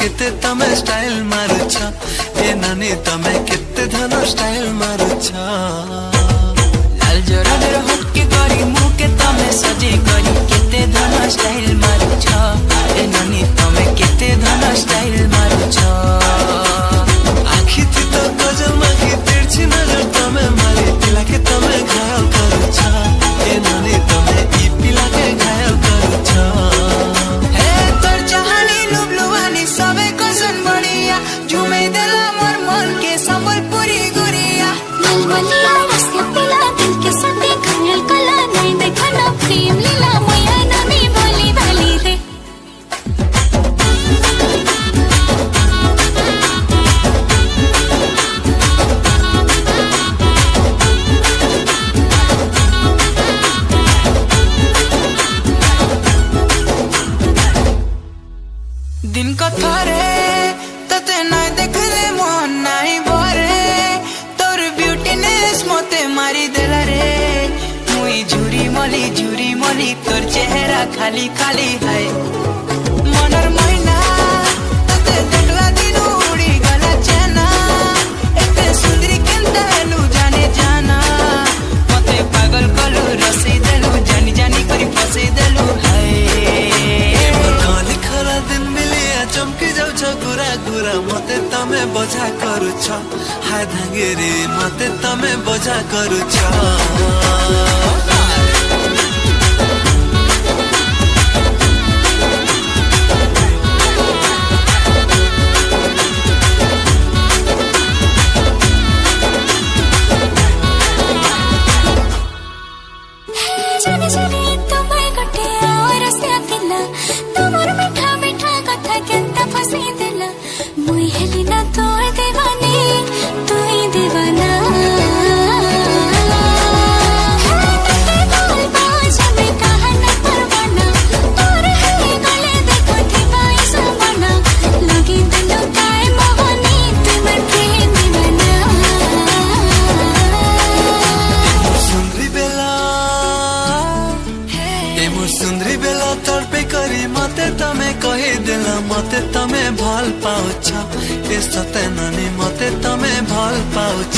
केते तमे स्टाइल मारुछ ए नानी तमे केते धन स्टाइल मारुछ लाल जराडर हटके गरी मुके तमे सजे गरी केते धन स्टाइल मारुछ ए नानी तमे केते धन स्टाइल मारुछ आखी थी तो गजल माखी तिरछी नजर तमे मारी पिला के तमे घायल करुछ ए नानी तमे ई पिला के घायल करुछ हे तोर चाहनी लुबलुवानी सबे कसन बढ़िया झुमे देला मोर मन के संबलपुरी गुरिया मलमलिया रस्ते पिला दिल के सटे घायल कला नहीं देखा ना प्रेम लीला मैया नामी बोली भाली रे दिन को थरे तते नाय देखले मन नाई भरे तोर ब्यूटीनेस मते मारी देला रे मुई झुरी मली तोर चेहरा खाली खाली है मनर मैना तते देखला दिन उड़ी गला चेना एते सुंदरी केनता हेलु जाने जाना मते पागल कलु रसी देलु जानी जानी करी फसी देलु है खरा दिन मिलिया चमकी जाउछ गुरा गुरा मते तमे बजा करुछ हाय धांगेरी मते तमे बजा करुछ जाने जाने तुम्हें गटे और रस्ते पिला तुमर मीठा मीठा कथा केंता फसी देला मुई हेली ना तोर दीवानी तू ही दीवाना सुंदरी बेला तड़पे करी मते तमे कही देला मते तमे भल पाउछ ए सते नानी मते तमे भल पाउछ